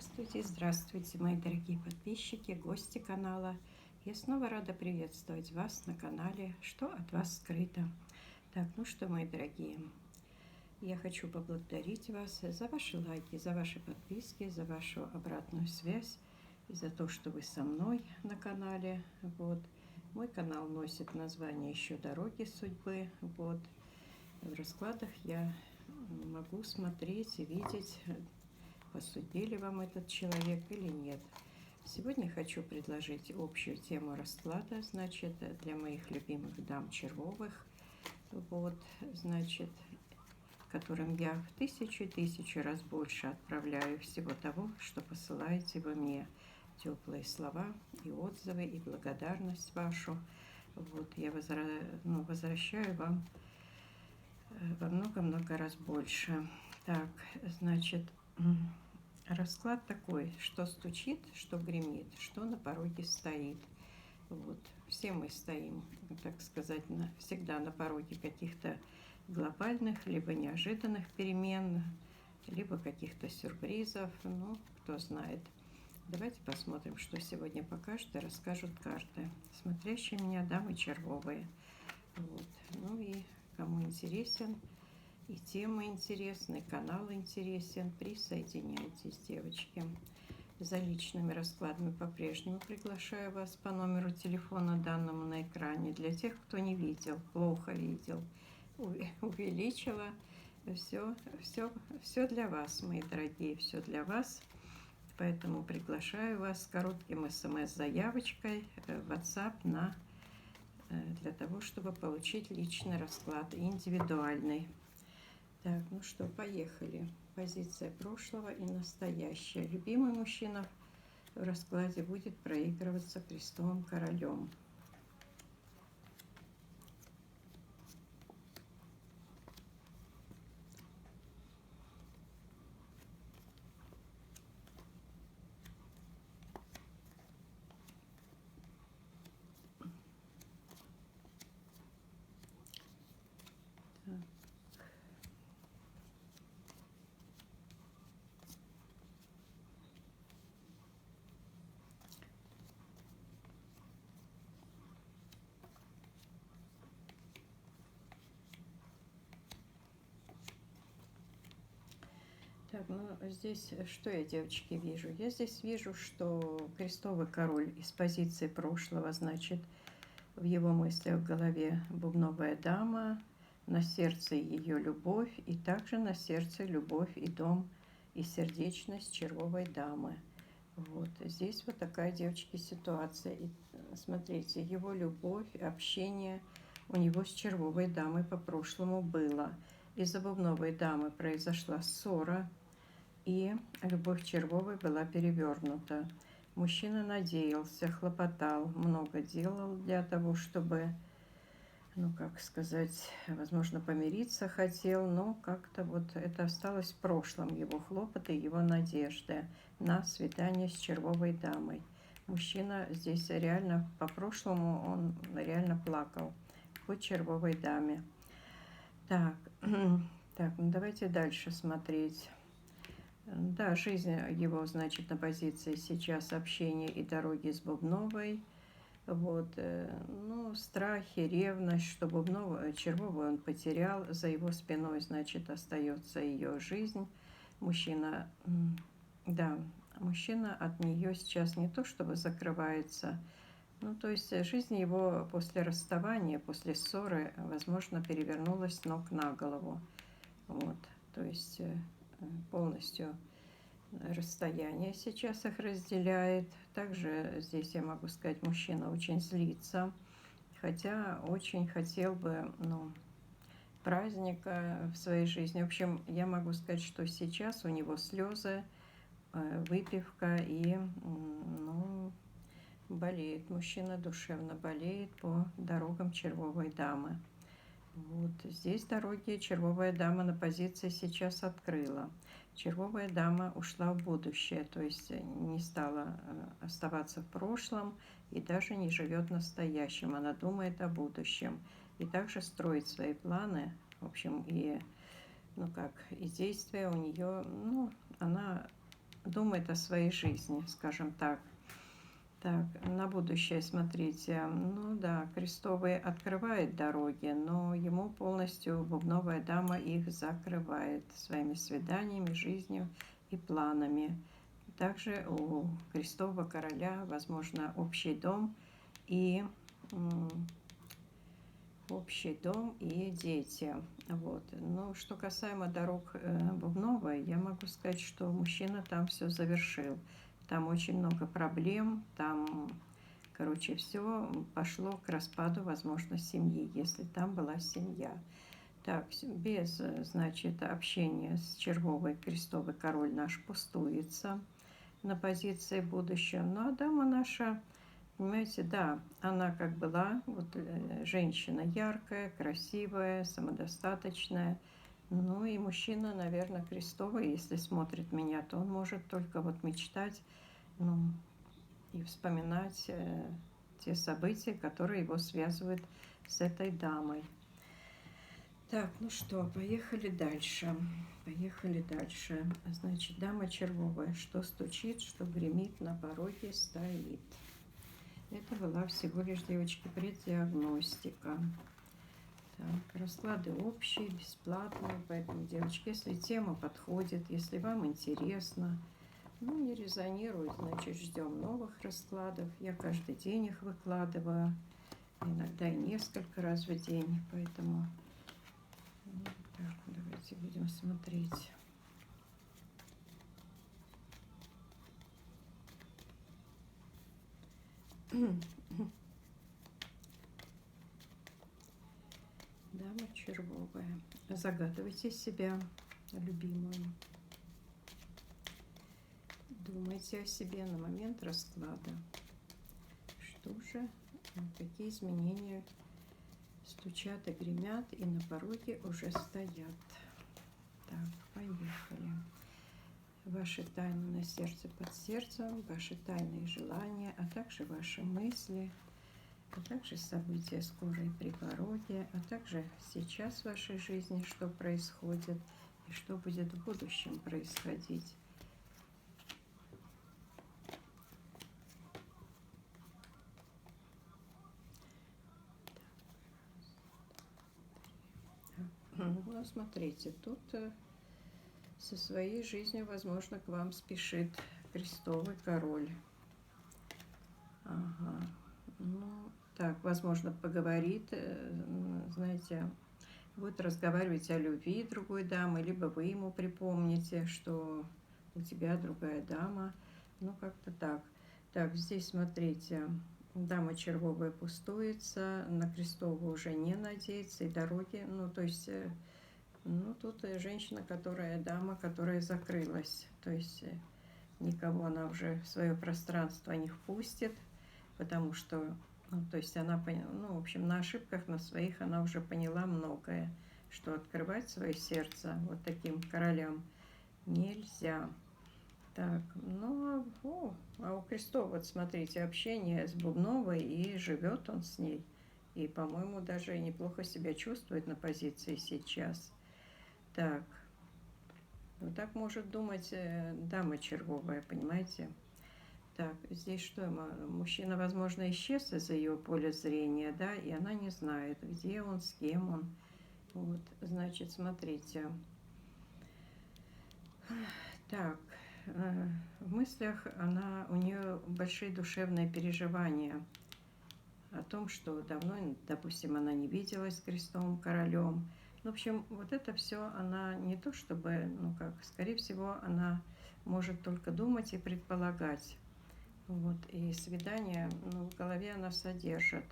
Здравствуйте, здравствуйте, мои дорогие подписчики, гости канала. Я снова рада приветствовать вас на канале «Что от вас скрыто?». Так, ну что, мои дорогие, я хочу поблагодарить вас за ваши лайки, за ваши подписки, за вашу обратную связь и за то, что вы со мной на канале. Вот. Мой канал носит название еще «Дороги судьбы». Вот. В раскладах я могу смотреть и видеть, по судьбе ли вам этот человек или нет. Сегодня хочу предложить общую тему расклада, значит, для моих любимых дам червовых, вот, значит, которым я в тысячу раз больше отправляю всего того, что посылаете вы мне. Теплые слова и отзывы, и благодарность вашу. Вот, я возвращаю вам во много-много раз больше. Так, значит, расклад такой, что стучит, что гремит, что на пороге стоит. Вот. Все мы стоим, так сказать, всегда на пороге каких-то глобальных, либо неожиданных перемен, либо каких-то сюрпризов, ну, кто знает. Давайте посмотрим, что сегодня покажут и расскажут карты. Смотрящие меня дамы червовые. Вот. Ну и кому интересен, и тема интересна, и канал интересен, присоединяйтесь, девочки. За личными раскладами по-прежнему приглашаю вас по номеру телефона, данному на экране. Для тех, кто не видел, плохо видел, увеличила. Все для вас, мои дорогие, все для вас. Поэтому приглашаю вас с коротким смс-заявочкой в WhatsApp для того, чтобы получить личный расклад, индивидуальный. Так, ну что, поехали. Позиция прошлого и настоящее. Любимый мужчина в раскладе будет проигрываться крестовым королем. Так, ну здесь что я, девочки, вижу? Я здесь вижу, что крестовый король из позиции прошлого, значит, в его мыслях в голове бубновая дама, на сердце ее любовь, и также на сердце любовь и дом, и сердечность червовой дамы. Вот здесь вот такая, девочки, ситуация. И смотрите, его любовь, общение у него с червовой дамой по прошлому было. Из-за бубновой дамы произошла ссора, и любовь червовой была перевернута. Мужчина надеялся, хлопотал, много делал для того, чтобы, ну как сказать, возможно, помириться хотел, но как-то вот это осталось в прошлом, его хлопоты, его надежды на свидание с червовой дамой. Мужчина здесь реально, по прошлому он реально плакал по червовой даме. Так, так, ну давайте дальше смотреть. Да, жизнь его, значит, на позиции сейчас общения и дороги с Бубновой. Вот, ну, страхи, ревность, что червовую он потерял, за его спиной, значит, остается ее жизнь. Мужчина, да, мужчина от нее сейчас не то чтобы закрывается, ну, то есть жизнь его после расставания, после ссоры, возможно, перевернулась с ног на голову. Вот, то есть полностью расстояние сейчас их разделяет. Также здесь я могу сказать, мужчина очень злится, хотя очень хотел бы, ну, праздника в своей жизни. В общем, я могу сказать, что сейчас у него слезы, выпивка и, ну, болеет. Мужчина душевно болеет по дорогам червовой дамы. Вот здесь дороги червовая дама на позиции сейчас открыла. Червовая дама ушла в будущее, то есть не стала оставаться в прошлом и даже не живет настоящим. Она думает о будущем и также строит свои планы. В общем, и, ну как, и действия у нее, ну, она думает о своей жизни, скажем так. Так, на будущее смотрите. Ну да, крестовый открывает дороги, но ему полностью бубновая дама их закрывает своими свиданиями, жизнью и планами. Также у крестового короля, возможно, и общий дом и дети. Вот. Но что касаемо дорог Бубновой, я могу сказать, что мужчина там все завершил. Там очень много проблем, там, короче, все пошло к распаду, возможно, семьи, если там была семья. Так, без, значит, общения с червовой крестовый король наш пустуется на позиции будущего. Ну, а дама наша, понимаете, да, она как была, вот женщина яркая, красивая, самодостаточная. Ну и мужчина, наверное, крестовый, если смотрит меня, то он может только вот мечтать, ну, и вспоминать те события, которые его связывают с этой дамой. Так, ну что, поехали дальше. Поехали дальше. Значит, дама червовая, что стучит, что гремит, на пороге стоит. Это была всего лишь, девочки, преддиагностика. Так, расклады общие, бесплатные, поэтому, девочки, если тема подходит, если вам интересно, ну, не резонирует, значит, ждем новых раскладов. Я каждый день их выкладываю, иногда и несколько раз в день, поэтому так, давайте будем смотреть. Дама червовая. Загадывайте себя, любимую. Думайте о себе на момент расклада. Что же, какие изменения стучат и гремят, и на пороге уже стоят. Так, поехали. Ваши тайны на сердце под сердцем, ваши тайные желания, а также ваши мысли, а также события скорой при пороге, а также сейчас в вашей жизни, что происходит и что будет в будущем происходить. Ну, смотрите, тут со своей жизнью, возможно, к вам спешит крестовый король. Ага. Ну, так, возможно, поговорит, знаете, будет разговаривать о любви другой дамы, либо вы ему припомните, что у тебя другая дама. Ну, как-то так. Так, здесь, смотрите, дама червовая пустуется, на крестовую уже не надеется, и дороги, ну, то есть, ну, тут женщина, дама, которая закрылась, то есть никого она уже в свое пространство не впустит, потому что, ну, то есть она, ну, в общем, на ошибках, на своих она уже поняла многое, что открывать свое сердце вот таким королям нельзя. Так, ну, а у Крестова, вот смотрите, общение с Бубновой, и живет он с ней. И, по-моему, даже неплохо себя чувствует на позиции сейчас. Так, вот так может думать дама червовая, понимаете? Так, здесь что? Мужчина, возможно, исчез из ее поля зрения, да, и она не знает, где он, с кем он. Вот, значит, смотрите. Так, в мыслях у нее большие душевные переживания о том, что давно, допустим, она не виделась с крестовым королем. В общем, вот это все она не то чтобы, ну как, скорее всего, она может только думать и предполагать. Вот, и свидание, ну, в голове она содержит.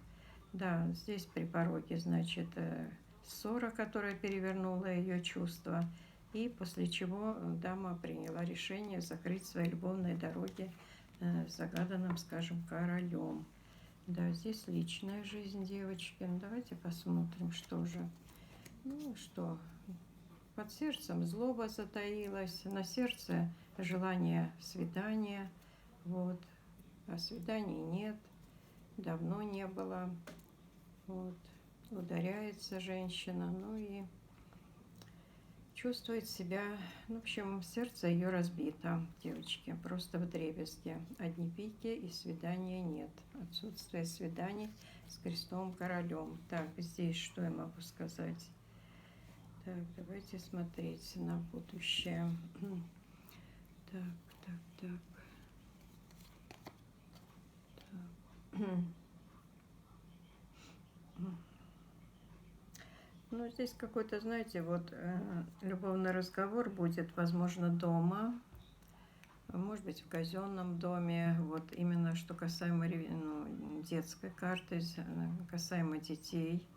Да, здесь при пороге, значит, ссора, которая перевернула ее чувства, и после чего дама приняла решение закрыть свои любовные дороги загаданным, скажем, королем. Да, здесь личная жизнь девочки. Ну, давайте посмотрим, что же. Ну, что, под сердцем злоба затаилась, на сердце желание свидания, вот. А свиданий нет, давно не было. Вот. Ударяется женщина. Ну и чувствует себя, ну, в общем, сердце ее разбито, девочки, просто вдребезги. Одни пики и свидания нет. Отсутствие свиданий с крестовым королем. Так, здесь что я могу сказать? Так, давайте смотреть на будущее. Так, так, так. Так. Ну, здесь какой-то, знаете, вот любовный разговор будет, возможно, дома, может быть, в казенном доме, вот именно что касаемо детской карты, касаемо детей,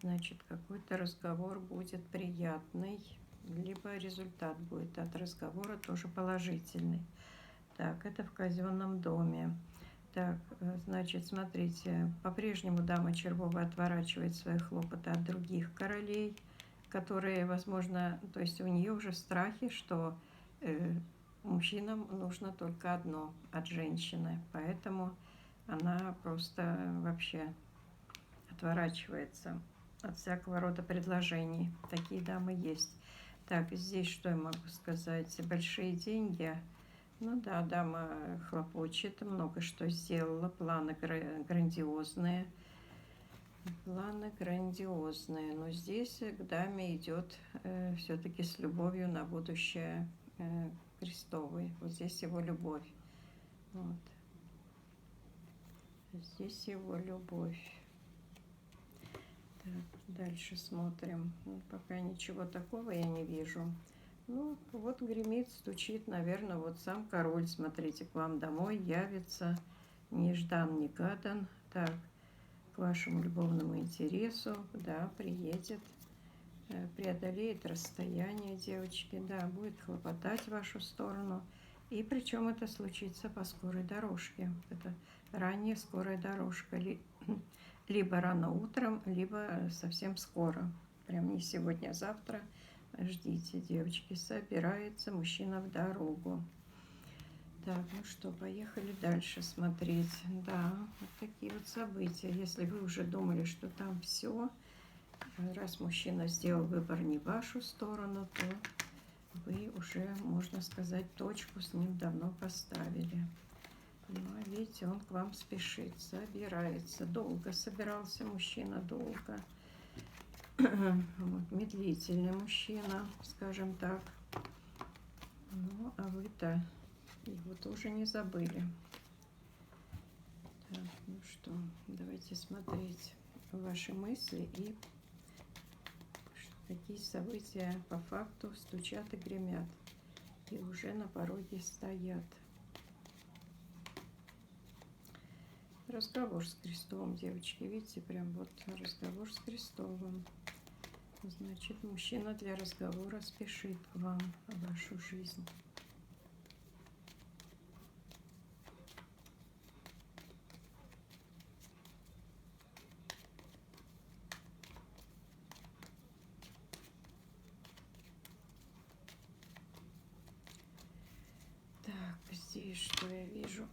значит, какой-то разговор будет приятный, либо результат будет от разговора тоже положительный. Так, это в казенном доме. Так, значит, смотрите, по-прежнему дама Червова отворачивает свои хлопоты от других королей, которые, возможно, то есть у нее уже страхи, что мужчинам нужно только одно от женщины, поэтому она просто вообще отворачивается от всякого рода предложений. Такие дамы есть. Так, здесь что я могу сказать? Большие деньги. Ну да, дама хлопочет, много что сделала, планы грандиозные. Планы грандиозные, но здесь к даме идет все-таки с любовью на будущее Крестовый. Вот здесь его любовь. Вот. Здесь его любовь. Так, дальше смотрим. Ну, пока ничего такого я не вижу. Ну, вот гремит, стучит, наверное, вот сам король, смотрите, к вам домой явится, неждан, негадан, так, к вашему любовному интересу, да, приедет, преодолеет расстояние, девочки, да, будет хлопотать в вашу сторону, и причем это случится по скорой дорожке, это ранняя скорая дорожка, либо рано утром, либо совсем скоро, прям не сегодня, а завтра. Ждите, девочки, собирается мужчина в дорогу. Так, ну что, поехали дальше смотреть. Да, вот такие вот события. Если вы уже думали, что там все, раз мужчина сделал выбор не в вашу сторону, то вы уже, можно сказать, точку с ним давно поставили. Ну, а видите, он к вам спешит, собирается. Долго собирался мужчина, долго. Вот, медлительный мужчина, скажем так. Ну, а вы-то его тоже не забыли. Так, ну что, давайте смотреть ваши мысли и какие события по факту стучат и гремят. И уже на пороге стоят. Разговор с Крестовым, девочки, видите, прям вот разговор с Крестовым. Значит, мужчина для разговора спешит к вам, в вашу жизнь. Так, здесь что я вижу?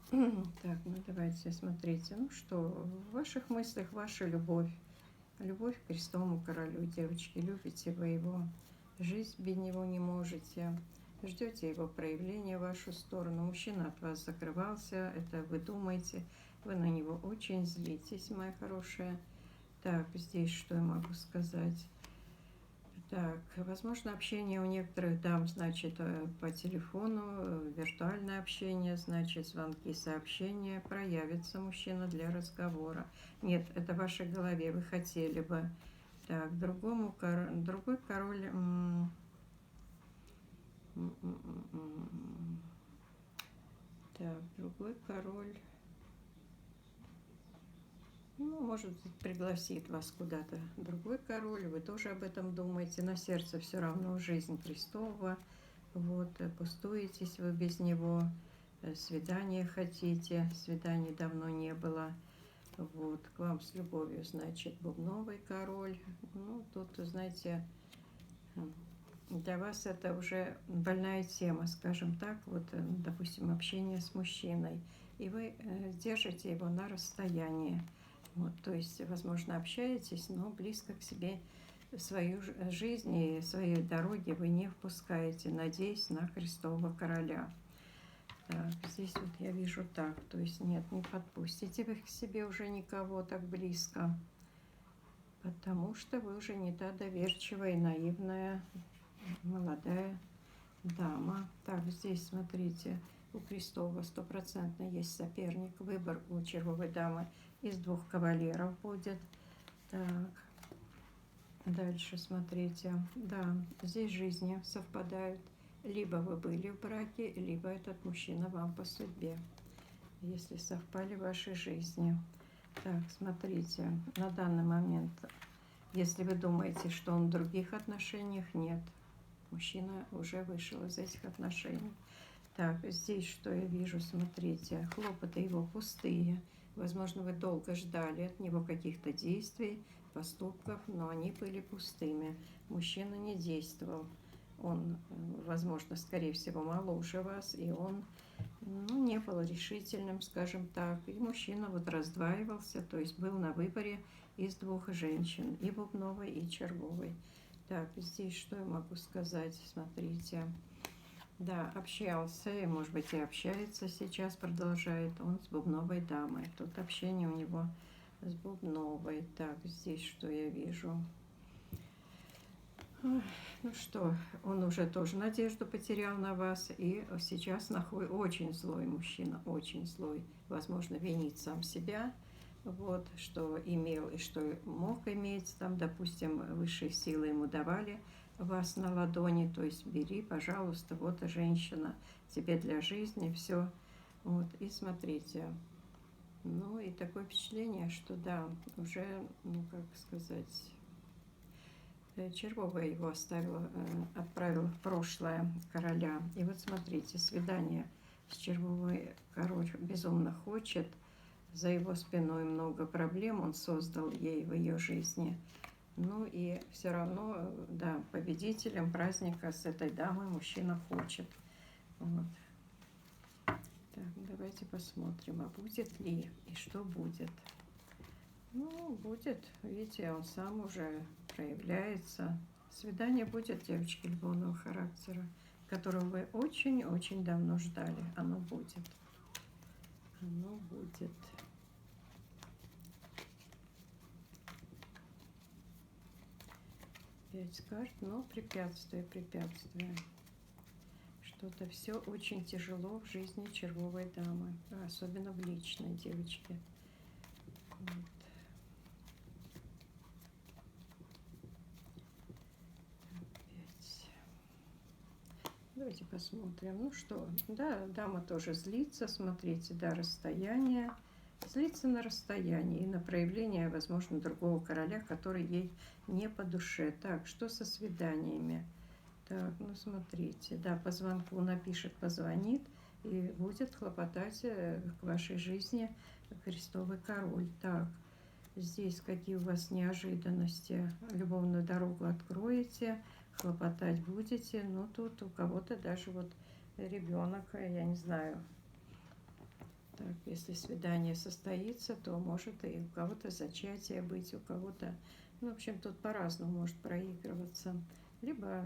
Так, ну давайте смотрите. Ну что, в ваших мыслях ваша любовь. Любовь к Крестовому королю, девочки, любите вы его, жизнь без него не можете, ждете его проявления в вашу сторону. Мужчина от вас закрывался, это вы думаете, вы на него очень злитесь, моя хорошая. Так, здесь что я могу сказать? Так, возможно, общение у некоторых дам, значит, по телефону, виртуальное общение, значит, звонки, сообщения, проявится мужчина для разговора. Нет, это в вашей голове, вы хотели бы. Так, другой король... Так, другой король... Ну, может, пригласит вас куда-то другой король, вы тоже об этом думаете. На сердце все равно жизнь Крестова. Вот, пустуетесь вы без него, свидание хотите, свиданий давно не было. Вот, к вам с любовью, значит, бубновый король. Ну, тут, знаете, для вас это уже больная тема, скажем так, вот, допустим, общение с мужчиной. И вы держите его на расстоянии. Вот, то есть, возможно, общаетесь, но близко к себе свою жизнь и свои дороги вы не впускаете, надеясь на крестового короля. Так, здесь вот я вижу так, то есть нет, не подпустите вы к себе уже никого так близко, потому что вы уже не та доверчивая и наивная молодая дама. Так, здесь, смотрите, у Крестова стопроцентно есть соперник. Выбор у червовой дамы из 2 кавалеров будет. Так, дальше смотрите. Да, здесь жизни совпадают. Либо вы были в браке, либо этот мужчина вам по судьбе, если совпали ваши жизни. Так, смотрите, на данный момент, если вы думаете, что он в других отношениях, нет. Мужчина уже вышел из этих отношений. Так, здесь что я вижу, смотрите, хлопоты его пустые. Возможно, вы долго ждали от него каких-то действий, поступков, но они были пустыми. Мужчина не действовал. Он, возможно, скорее всего, моложе вас, и он не был решительным, скажем так. И мужчина вот раздваивался, то есть был на выборе из 2 женщин, и бубновой, и червовой. Так, здесь что я могу сказать, смотрите. Да, общался, и, может быть, и общается сейчас, продолжает он с бубновой дамой. Тут общение у него с бубновой. Так, здесь что я вижу. Ну что, он уже тоже надежду потерял на вас, и сейчас находится очень злой мужчина, очень злой. Возможно, винит сам себя, вот, что имел и что мог иметь, там, допустим, высшие силы ему давали вас на ладони, то есть бери, пожалуйста, вот женщина, тебе для жизни, все. Вот, и смотрите, ну и такое впечатление, что да, уже, ну как сказать, червовая его оставила, отправил в прошлое короля. И вот смотрите, свидание с червовой король безумно хочет, за его спиной много проблем он создал ей в ее жизни. Ну и все равно, да, победителем праздника с этой дамой мужчина хочет. Вот. Так, давайте посмотрим, а будет ли и что будет. Ну, будет, видите, он сам уже проявляется. Свидание будет, девочки, любовного характера, которого вы очень-очень давно ждали. Оно будет. Оно будет. 5 карт, но препятствия. Что-то все очень тяжело в жизни червовой дамы, особенно в личной, девочки. Вот. Давайте посмотрим. Ну что, да, дама тоже злится, смотрите, да, расстояние. Злится на расстоянии и на проявление, возможно, другого короля, который ей не по душе. Так, что со свиданиями? Так, ну смотрите, да, по звонку напишет, позвонит, и будет хлопотать к вашей жизни крестовый король. Так, здесь какие у вас неожиданности. Любовную дорогу откроете, хлопотать будете. Но тут у кого-то даже вот ребенок, я не знаю. Так, если свидание состоится, то может и у кого-то зачатие быть, у кого-то, ну, в общем, тут по-разному может проигрываться. Либо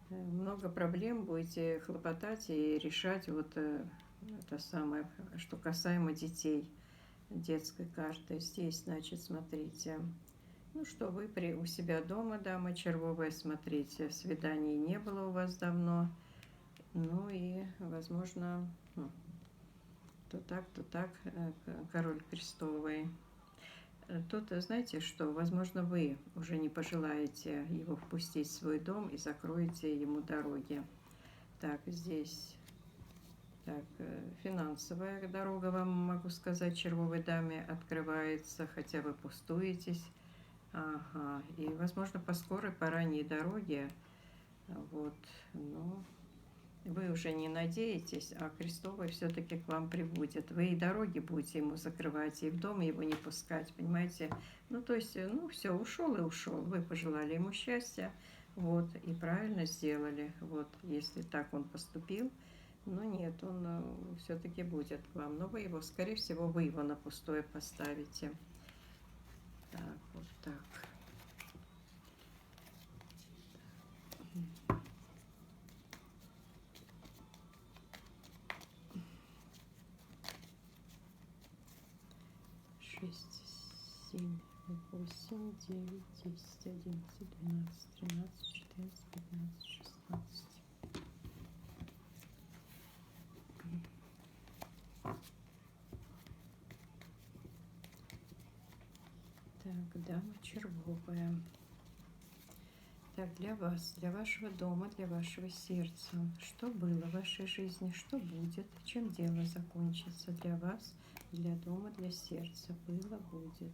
много проблем будете хлопотать и решать вот это самое, что касаемо детей, детской карты. Здесь, значит, смотрите, ну что, вы у себя дома, дама червовая, смотрите, свиданий не было у вас давно, ну и, возможно, то так, король крестовый. Тут, знаете что, возможно, вы уже не пожелаете его впустить в свой дом и закроете ему дороги. Так, здесь, так, финансовая дорога, вам могу сказать, червовой даме открывается, хотя вы пустуетесь. Ага, и, возможно, по скорой, по ранней дороге, вот, ну, вы уже не надеетесь, а крестовый все-таки к вам прибудет. Вы и дороги будете ему закрывать, и в дом его не пускать, понимаете? Ну, то есть, ну, все, ушел и ушел. Вы пожелали ему счастья, вот, и правильно сделали. Вот, если так он поступил, но нет, он все-таки будет к вам. Но вы его, скорее всего, вы его на пустое поставите. Так, вот так. 6, 7, 8, 9, 10, 11, 12, 13, 14, 15, 16. Так, дама червовая. Так, для вас, для вашего дома, для вашего сердца. Что было в вашей жизни, что будет, чем дело закончится для вас, для дома, для сердца. Было, будет.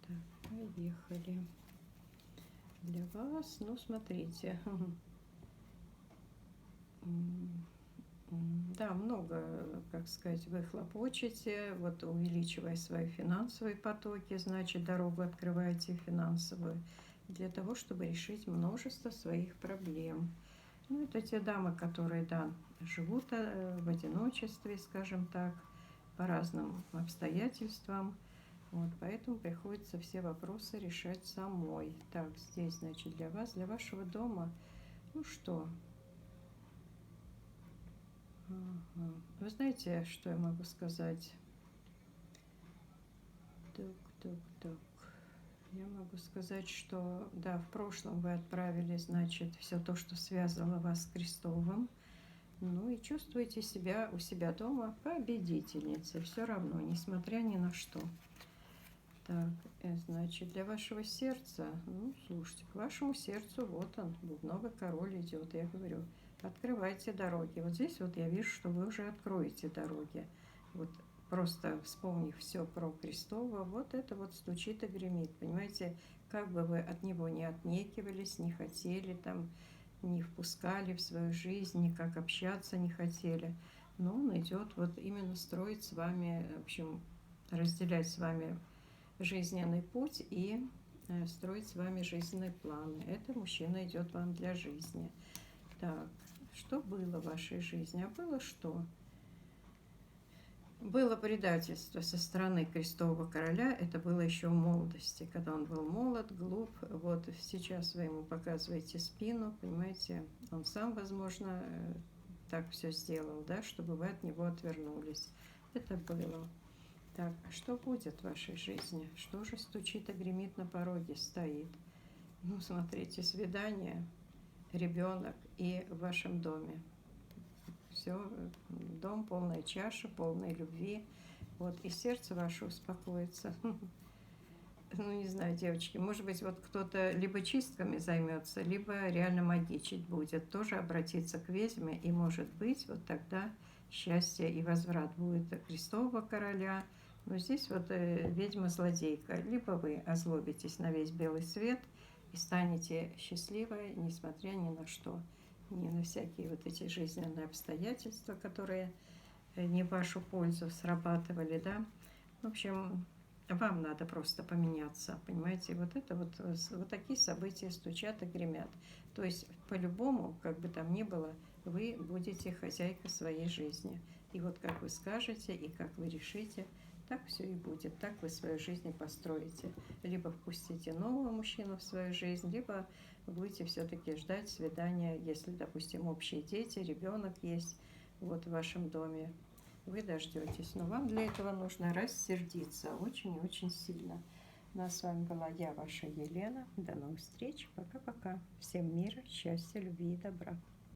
Так, поехали. Для вас, ну, смотрите. Да, много, как сказать, вы хлопочете, вот увеличивая свои финансовые потоки, значит, дорогу открываете финансовую для того, чтобы решить множество своих проблем. Ну, это те дамы, которые, да, живут в одиночестве, скажем так, по разным обстоятельствам. Вот, поэтому приходится все вопросы решать самой. Так, здесь, значит, для вас, для вашего дома, ну что? Ага. Вы знаете, что я могу сказать? Так. Я могу сказать, что, да, в прошлом вы отправили, значит, все то, что связывало вас с Крестовым. Ну и чувствуете себя у себя дома победительницей. Все равно, несмотря ни на что. Так, значит, для вашего сердца, ну, слушайте, к вашему сердцу, вот он, бубновый король идет, я говорю, открывайте дороги. Вот здесь вот я вижу, что вы уже откроете дороги. Вот просто вспомнив все про Крестова, вот это вот стучит и гремит. Понимаете, как бы вы от него не отнекивались, не хотели там, не впускали в свою жизнь, никак общаться не хотели. Но он идет вот именно строить с вами, в общем, разделять с вами жизненный путь и строить с вами жизненные планы. Это мужчина идет вам для жизни. Так, что было в вашей жизни? А было что? Было предательство со стороны Крестового короля. Это было еще в молодости, когда он был молод, глуп. Вот сейчас вы ему показываете спину, понимаете, он сам, возможно, так все сделал, да, чтобы вы от него отвернулись. Это было. Так, что будет в вашей жизни? Что же стучит и гремит на пороге, стоит? Ну, смотрите, свидание, ребенок и в вашем доме. Все, дом, полная чаша, полная любви. Вот, и сердце ваше успокоится. Ну, не знаю, девочки, может быть, вот кто-то либо чистками займется, либо реально магичить будет. Тоже обратиться к ведьме, и, может быть, вот тогда счастье и возврат будет Крестового короля. Но здесь вот ведьма-злодейка. Либо вы озлобитесь на весь белый свет и станете счастливой, несмотря ни на что. Ни на всякие вот эти жизненные обстоятельства, которые не в вашу пользу срабатывали, да. В общем, вам надо просто поменяться, понимаете, вот это вот такие события стучат и гремят. То есть по-любому, как бы там ни было, вы будете хозяйка своей жизни. И вот как вы скажете и как вы решите, так все и будет, так вы свою жизнь и построите. Либо впустите нового мужчину в свою жизнь, либо будете все-таки ждать свидания, если, допустим, общие дети, ребенок есть вот в вашем доме. Вы дождетесь. Но вам для этого нужно рассердиться очень и очень сильно. Ну, а с вами была я, ваша Елена. До новых встреч. Пока-пока. Всем мира, счастья, любви и добра.